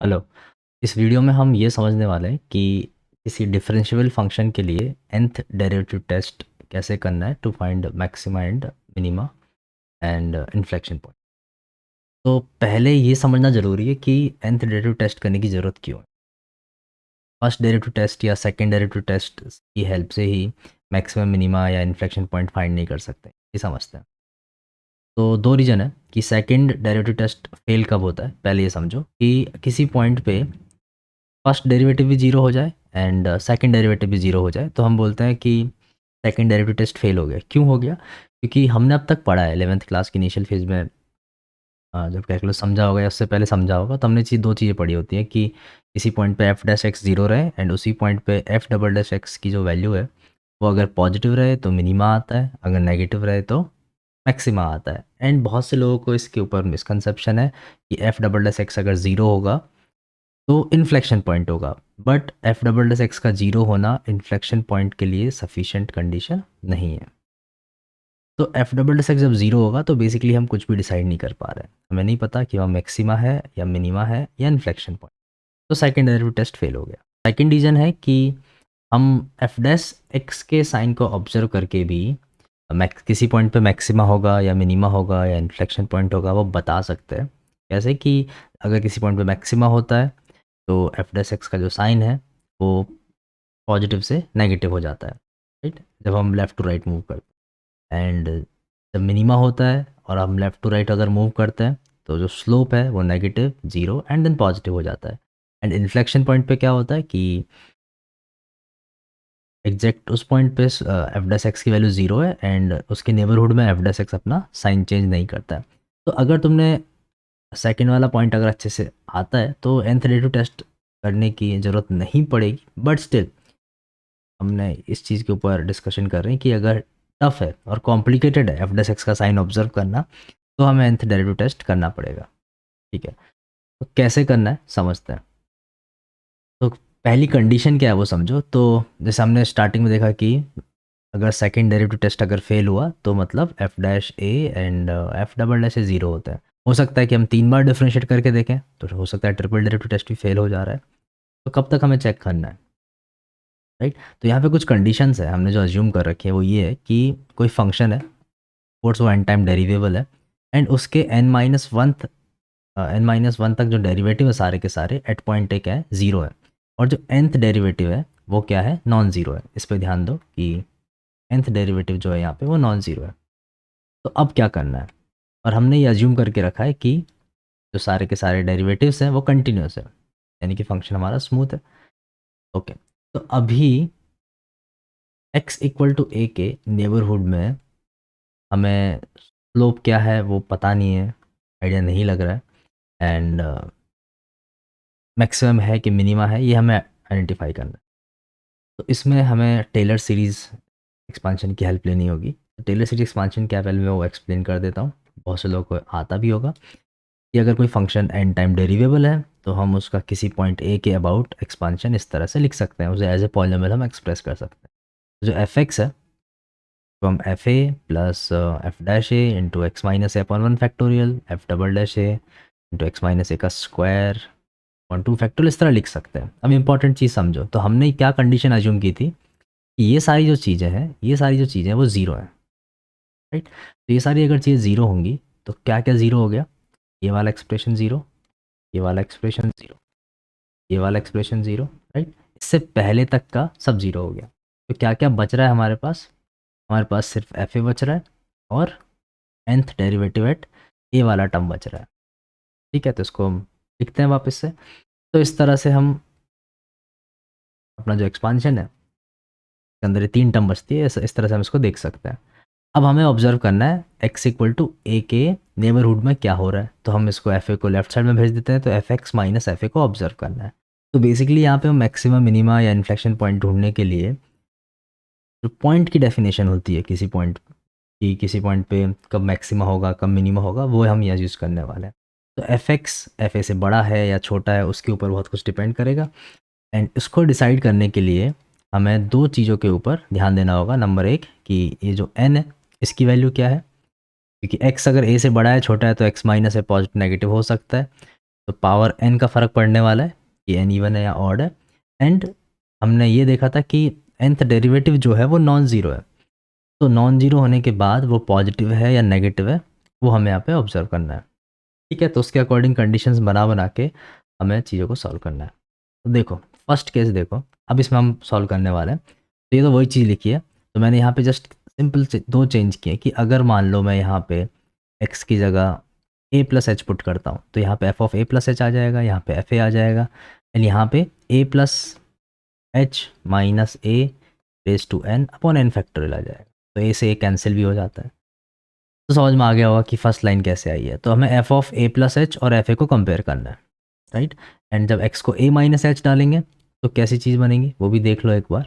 Hello. इस video में हम ये समझने वाले हैं कि किसी डिफरेंशियल फंक्शन के लिए nth डेरिवेटिव टेस्ट कैसे करना है to find maxima and minima and inflection point. तो पहले ये समझना ज़रूरी है कि nth डेरिवेटिव टेस्ट करने की ज़रूरत क्यों है। फर्स्ट डेरिवेटिव टेस्ट या सेकंड डेरिवेटिव टेस्ट की हेल्प से ही मैक्सिमम मिनिमा या इन्फ्लेक्शन पॉइंट फाइंड नहीं कर सकते, ये समझते हैं। तो दो रीज़न है कि सेकंड डेरिवेटिव टेस्ट फेल कब होता है। पहले ये समझो कि किसी पॉइंट पे फर्स्ट डेरिवेटिव भी जीरो हो जाए एंड सेकंड डेरिवेटिव भी जीरो हो जाए तो हम बोलते हैं कि सेकंड डेरिवेटिव टेस्ट फेल हो गया। क्यों हो गया? क्योंकि हमने अब तक पढ़ा है 11th क्लास की इनिशियल फेज में, जब कैलकुलस समझा होगा या उससे पहले समझा होगा, तो हमने दो चीज़ें पढ़ी होती हैं कि किसी पॉइंट पे एफ डैश एक्स जीरो रहे एंड उसी पॉइंट पे एफ डबल डैश एक्स की जो वैल्यू है वो अगर पॉजिटिव रहे तो मिनिमा आता है, अगर नेगेटिव रहे तो मैक्सिमा आता है। एंड बहुत से लोगों को इसके ऊपर मिसकंसेप्शन है कि एफ डबल डैश एक्स अगर ज़ीरो होगा तो इन्फ्लेक्शन पॉइंट होगा, but F double dash x का जीरो होना इन्फ्लेक्शन पॉइंट के लिए सफिशिएंट कंडीशन नहीं है। तो एफ डबल डैश एक्स जब जीरो होगा तो बेसिकली हम कुछ भी डिसाइड नहीं कर पा रहे हैं, हमें नहीं पता कि वह मैक्सिमा है या मिनिमा है या इन्फ्लेक्शन पॉइंट। तो सेकेंड डेरिवेटिव टेस्ट फेल हो गया। सेकेंड रीजन है कि हम एफ डैश एक्स के साइन को ऑब्जर्व करके भी किसी पॉइंट पे मैक्सिमा होगा या मिनिमा होगा या इन्फ्लेक्शन पॉइंट होगा वो बता सकते हैं। जैसे कि अगर किसी पॉइंट पे मैक्सिमा होता है तो एफ डैश एक्स का जो साइन है वो पॉजिटिव से नेगेटिव हो जाता है, राइट, जब हम लेफ़्ट टू राइट मूव करते हैं। एंड जब मिनिमा होता है और हम लेफ़्ट टू राइट अगर मूव करते हैं तो जो स्लोप है वो negative zero and then positive हो जाता है। एंड इन्फ्लेक्शन पॉइंट पे क्या होता है कि एग्जैक्ट उस पॉइंट पे एफ डैश एक्स की वैल्यू ज़ीरो है एंड उसके नेबरहुड में एफ डैश एक्स अपना साइन चेंज नहीं करता है। तो अगर तुमने सेकंड वाला पॉइंट अगर अच्छे से आता है तो nth डेरिवेटिव टेस्ट करने की ज़रूरत नहीं पड़ेगी, बट स्टिल हमने इस चीज़ के ऊपर डिस्कशन कर रहे हैं कि अगर टफ है और कॉम्प्लिकेटेड है एफ डैश एक्स का साइन ऑब्जर्व करना तो हमें nth डेरिवेटिव टेस्ट करना पड़ेगा। ठीक है, तो कैसे करना है समझते हैं। तो पहली कंडीशन क्या है वो समझो। तो जैसे हमने स्टार्टिंग में देखा कि अगर सेकंड डेरिवेटिव टेस्ट अगर फेल हुआ तो मतलब F dash A and F double dash A zero होता है। हो सकता है कि हम 3 बार डिफरेंशिएट करके देखें, तो हो सकता है ट्रिपल डेरिवेटिव टेस्ट भी फेल हो जा रहा है। तो कब तक हमें चेक करना है, राइट? तो यहाँ पे कुछ कंडीशंस है हमने जो अज्यूम कर रखी है, वो ये है कि कोई फंक्शन है, कोर्स वो एन टाइम डेरिवेबल है एंड उसके एन माइनस वन तक जो डेरिवेटिव है सारे के सारे एट पॉइंट एक है ज़ीरो है, और जो nth डेरिवेटिव है वो क्या है, नॉन ज़ीरो है। इस पर ध्यान दो कि nth डेरिवेटिव जो है यहाँ पे वो नॉन ज़ीरो है। तो अब क्या करना है, और हमने ये अज्यूम करके रखा है कि जो सारे के सारे डेरिवेटिव्स हैं वो कंटिन्यूस है, यानी कि फंक्शन हमारा स्मूथ है। ओके, तो अभी x इक्वल टू ए के नेबरहुड में हमें स्लोप क्या है वो पता नहीं है, आइडिया नहीं लग रहा है। एंड मैक्सिमम है कि मिनिमा है ये हमें आइडेंटिफाई करना है। तो इसमें हमें टेलर सीरीज़ एक्सपांशन की हेल्प लेनी होगी। तो टेलर सीरीज एक्सपांशन क्या, पहले मैं वो एक्सप्लेन कर देता हूँ, बहुत से लोगों को आता भी होगा कि अगर कोई फंक्शन एन टाइम डेरिवेबल है तो हम उसका किसी पॉइंट ए के अबाउट एक्सपांशन इस तरह से लिख सकते हैं, उसे एज ए पॉलिनोमियल हम एक्सप्रेस कर सकते हैं। जो एफ एक्स है तो हम f a plus f dash a into x minus a upon one factorial f double dash a into x minus a का स्क्वायर वन टू फैक्टोरियल इस तरह लिख सकते हैं। अब इंपॉर्टेंट चीज़ समझो, तो हमने क्या कंडीशन अज्यूम की थी कि ये सारी जो चीज़ें हैं, ये सारी जो चीज़ें हैं वो ज़ीरो है, राइट? तो ये सारी अगर चीज़ें ज़ीरो होंगी तो क्या क्या ज़ीरो हो गया, ये वाला एक्सप्रेशन ज़ीरो, ये वाला एक्सप्रेशन ज़ीरो, ये वाला एक्सप्रेशन ज़ीरो, राइट? इससे पहले तक का सब ज़ीरो हो गया। तो क्या क्या बच रहा है हमारे पास? हमारे पास सिर्फ एफ ए बच रहा है और nth डेरिवेटिव एट ए वाला टर्म बच रहा है। ठीक है, तो इसको हम लिखते हैं वापस से। तो इस तरह से हम अपना जो एक्सपांशन है के अंदर ये 3 टर्म बचती है, इस तरह से हम इसको देख सकते हैं। अब हमें ऑब्जर्व करना है x इक्वल टू ए के नेबरहुड में क्या हो रहा है। तो हम इसको एफ ए को लेफ्ट साइड में भेज देते हैं, तो F x minus F A को ऑब्जर्व करना है। तो बेसिकली यहाँ पे हम मैक्सिमम मिनिमा या इन्फ्लेक्शन पॉइंट ढूंढने के लिए जो पॉइंट की डेफिनेशन होती है किसी पॉइंट की, किसी पॉइंट पे कब मैक्सिमा होगा कब मिनिमा होगा, वो हम यहाँ यूज़ करने वाले हैं। तो एफ एक्स एफ ए से बड़ा है या छोटा है उसके ऊपर बहुत कुछ डिपेंड करेगा। एंड इसको डिसाइड करने के लिए हमें दो चीज़ों के ऊपर ध्यान देना होगा। नंबर एक कि ये जो n है इसकी वैल्यू क्या है, क्योंकि x अगर a से बड़ा है छोटा है तो x माइनस है पॉजिटिव नेगेटिव हो सकता है। तो पावर n का फ़र्क पड़ने वाला है कि n इवन है या ऑड है। एंड हमने ये देखा था कि nth डेरिवेटिव जो है वो नॉन ज़ीरो है, तो नॉन ज़ीरो होने के बाद वो पॉजिटिव है या नेगेटिव है वो हमें यहाँ पे ऑब्जर्व करना है। ठीक है, तो उसके अकॉर्डिंग कंडीशंस बना बना के हमें चीज़ों को सॉल्व करना है। तो देखो फर्स्ट केस देखो, अब इसमें हम सॉल्व करने वाले हैं। तो ये तो वही चीज़ लिखी है, तो मैंने यहाँ पे जस्ट सिंपल दो चेंज किए कि अगर मान लो मैं यहाँ पे x की जगह a प्लस एच पुट करता हूँ तो यहाँ पे f of a plus h आ जाएगा, यहाँ पे f a आ जाएगा, एंड यहाँ पे a plus h minus a raise to n upon n factorial आ जाएगा। तो a से a कैंसिल भी हो जाता है। तो समझ में आ गया होगा कि फर्स्ट लाइन कैसे आई है। तो हमें f of a plus H और f a को कंपेयर करना है, राइट। एंड जब x को a माइनस एच डालेंगे तो कैसी चीज़ बनेगी वो भी देख लो एक बार,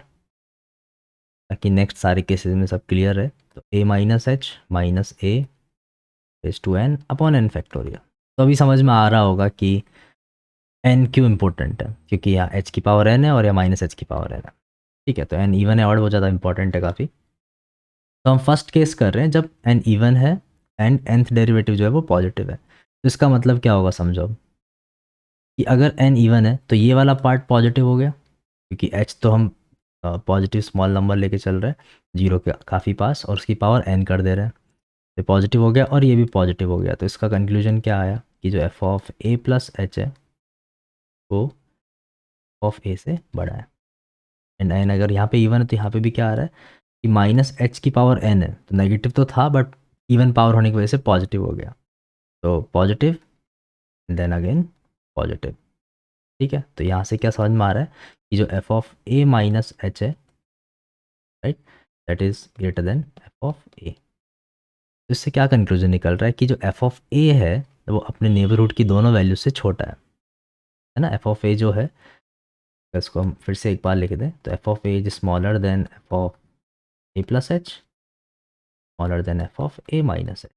ताकि नेक्स्ट सारे केसेस में सब क्लियर है। तो a minus h minus a raise to n upon n factorial. तो अभी समझ में आ रहा होगा कि n क्यों इंपॉर्टेंट है, क्योंकि यहाँ h की पावर n है और यहाँ माइनस एच की पावर n है। ठीक है, तो n इवन है और बहुत ज़्यादा इंपॉर्टेंट है काफ़ी। तो हम फर्स्ट केस कर रहे हैं जब n इवन है एंड nth डेरिवेटिव जो है वो पॉजिटिव है। तो इसका मतलब क्या होगा समझो, कि अगर n इवन है तो ये वाला पार्ट पॉजिटिव हो गया, क्योंकि h तो हम पॉजिटिव स्मॉल नंबर लेके चल रहे हैं जीरो के काफ़ी पास, और उसकी पावर n कर दे रहे हैं। ये पॉजिटिव हो गया और ये भी पॉजिटिव हो गया। तो इसका कंक्लूजन क्या आया कि जो f of a plus H है वो ऑफ a से बड़ा है। एंड n अगर यहाँ पे इवन है तो यहाँ पे भी क्या आ रहा है कि माइनस एच की पावर n है, तो नेगेटिव तो था बट इवन पावर होने की वजह से पॉजिटिव हो गया। तो पॉजिटिव देन अगेन पॉजिटिव। ठीक है, तो यहाँ से क्या समझ में आ रहा है कि जो f of a minus h है, right, that is greater than f of a। तो इससे क्या कंक्लूजन निकल रहा है कि जो f ऑफ a है वो अपने नेबरहुड की दोनों वैल्यू से छोटा है ना। f ऑफ a जो है, इसको हम फिर से एक बार लिख दें, तो f of a is smaller than f of a plus H, smaller than f of a minus H.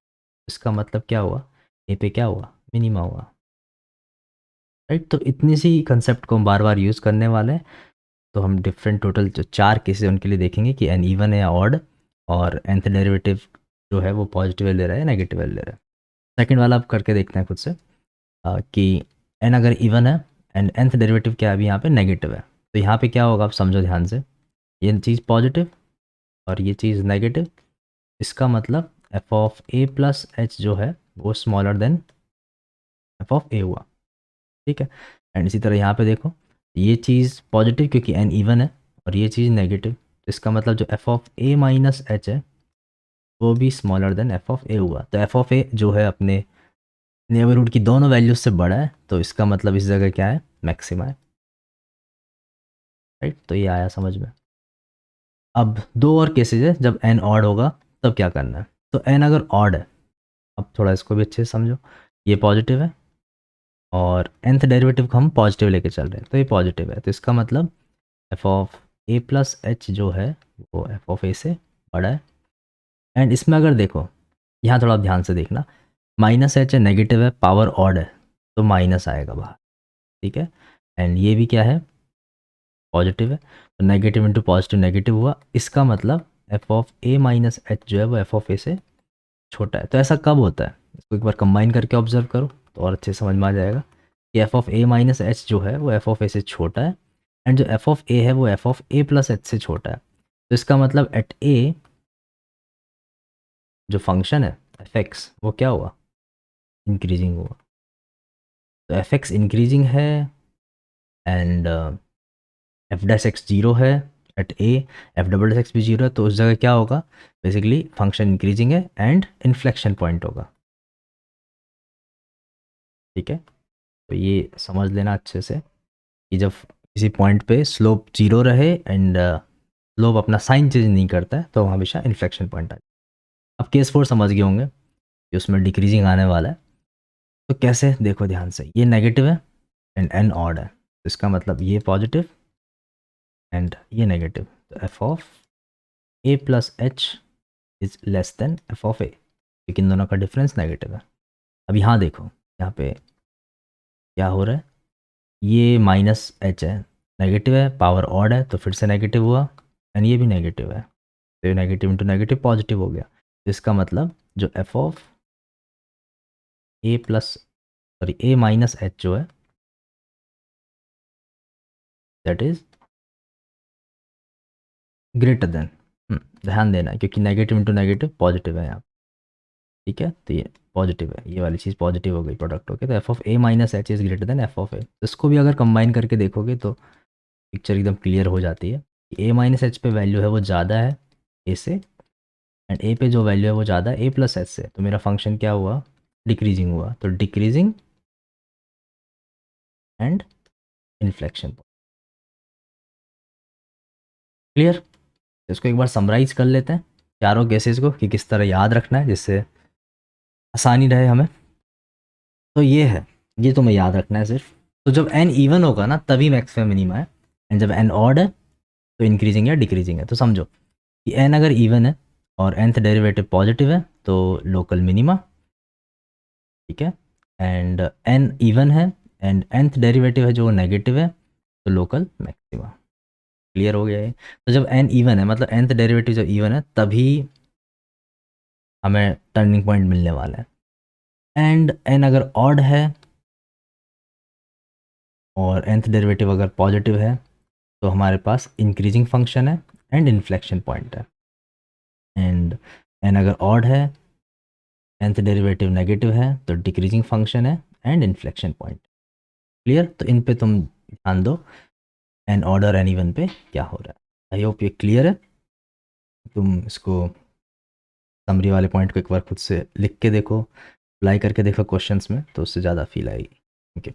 इसका मतलब क्या हुआ, a पे क्या हुआ, मिनिमा हुआ, राइट। तो इतनी सी कंसेप्ट को हम बार बार यूज़ करने वाले हैं। तो हम डिफरेंट टोटल जो चार केसेस उनके लिए देखेंगे कि n इवन है या ऑड, और nth डेरिवेटिव जो है वो पॉजिटिव ले रहा है या नेगेटिव ले रहा है। सेकंड वाला आप करके देखते हैं खुद से, कि n अगर इवन है एंड nth डेरिवेटिव क्या है अभी यहाँ पे नेगेटिव है, तो यहाँ पे क्या होगा आप समझो ध्यान से, ये चीज़ पॉजिटिव और ये चीज़ नेगेटिव। इसका मतलब f of a plus H जो है वो smaller than f of a हुआ। ठीक है, एंड इसी तरह यहाँ पे देखो, ये चीज़ पॉजिटिव क्योंकि n इवन है, और ये चीज़ नेगेटिव, तो इसका मतलब जो f of a minus h है वो भी smaller than f of a हुआ। तो f ऑफ a जो है अपने नेबरहुड की दोनों वैल्यूज से बड़ा है, तो इसका मतलब इस जगह क्या है, मैक्सिमा है, राइट। तो ये आया समझ में। अब दो और केसेज है जब n ऑड होगा तब क्या करना है। तो n अगर ऑड है, अब थोड़ा इसको भी अच्छे से समझो, ये पॉजिटिव है और nth डेरिवेटिव को हम पॉजिटिव लेके चल रहे हैं, तो ये पॉजिटिव है, तो इसका मतलब f of a plus H जो है वो f ऑफ a से बड़ा है। एंड इसमें अगर देखो, यहाँ थोड़ा ध्यान से देखना, माइनस एच है, नेगेटिव है, पावर ऑड है, तो माइनस आएगा बाहर। ठीक है, एंड ये भी क्या है, पॉजिटिव है, तो नेगेटिव इंटू पॉजिटिव नेगेटिव हुआ। इसका मतलब f of a minus H जो है वो f ऑफ a से छोटा है। तो ऐसा कब होता है, इसको एक बार कंबाइन करके ऑब्जर्व करो तो और अच्छे समझ में आ जाएगा कि f of a minus H जो है वो f ऑफ a से छोटा है, एंड जो f ऑफ a है वो f of a plus H से छोटा है। तो इसका मतलब एट a जो फंक्शन है f(x) वो क्या हुआ, इंक्रीजिंग हुआ। तो f(x) इंक्रीजिंग है and F dash x zero है एट ए, एफ डबल एक्स भी जीरो है, तो उस जगह क्या होगा, बेसिकली फंक्शन इंक्रीजिंग है एंड इन्फ्लेक्शन पॉइंट होगा। ठीक है, तो ये समझ लेना अच्छे से कि जब किसी पॉइंट पे स्लोप जीरो रहे एंड स्लोप अपना साइन चेंज नहीं करता है तो वहाँ हमेशा इन्फ्लेक्शन पॉइंट आ जाए। अब केस 4 समझ गए होंगे कि उसमें डिक्रीजिंग आने वाला है। तो कैसे, देखो ध्यान से, ये नेगेटिव है एंड एन ऑड है, तो इसका मतलब ये पॉजिटिव एंड ये नेगेटिव। तो f of a plus h is less than f of a, क्योंकि इन दोनों का डिफरेंस नेगेटिव है। अब यहाँ देखो, यहाँ पे क्या हो रहा है, ये माइनस एच है, नेगेटिव है, पावर ऑड है, तो फिर से नेगेटिव हुआ, एंड ये भी नेगेटिव है, तो ये नेगेटिव इंटू नेगेटिव पॉजिटिव हो गया। तो इसका मतलब जो F of a plus sorry A minus H जो है दैट इज ग्रेटर देन, ध्यान देना है क्योंकि नेगेटिव इंटू नेगेटिव पॉजिटिव है यहाँ, ठीक है, तो ये पॉजिटिव है, ये वाली चीज़ पॉजिटिव हो गई प्रोडक्ट, ओके, तो f of a minus h is greater than f of a, तो इसको भी अगर कंबाइन करके देखोगे तो पिक्चर एकदम क्लियर हो जाती है। ए माइनस एच पे वैल्यू है वो ज़्यादा है ए से, एंड ए पे जो वैल्यू है वो ज़्यादा है ए प्लस एच से, तो मेरा फंक्शन क्या हुआ, डिक्रीजिंग हुआ, तो डिक्रीजिंग एंड इन्फ्लेक्शन। क्लियर, इसको एक बार समराइज कर लेते हैं चारों केसेस को कि किस तरह याद रखना है जिससे आसानी रहे हमें। तो ये है, ये तुम्हें याद रखना है सिर्फ। तो जब एन इवन होगा ना तभी मैक्सिमम मिनिमा है, एंड जब एन ऑड है तो इंक्रीजिंग या डिक्रीजिंग है। तो समझो कि एन अगर इवन है और nth डेरिवेटिव पॉजिटिव है तो लोकल मिनिमा, ठीक है, एंड एन इवन है एंड nth डेरिवेटिव है जो नेगेटिव है तो लोकल मैक्सिमा। क्लियर हो गया है। तो जब एन इवन है मतलब nth डेरिवेटिव जब इवन है तभी हमें टर्निंग पॉइंट मिलने वाला है, एंड एन अगर ऑड है और nth डेरिवेटिव अगर पॉजिटिव है तो हमारे पास इंक्रीजिंग फंक्शन है एंड इन्फ्लेक्शन पॉइंट है, एंड एन अगर ऑड है nth डेरिवेटिव नेगेटिव है तो डिक्रीजिंग फंक्शन है एंड इन्फ्लेक्शन पॉइंट। क्लियर, तो इन पे तुम ध्यान दो एन ऑर्डर एन इवन पे क्या हो रहा है। आई होप ये क्लियर है। तुम इसको समरी वाले पॉइंट को एक बार खुद से लिख के देखो, अप्लाई करके देखो क्वेश्चंस में, तो उससे ज़्यादा फील आएगी। ओके।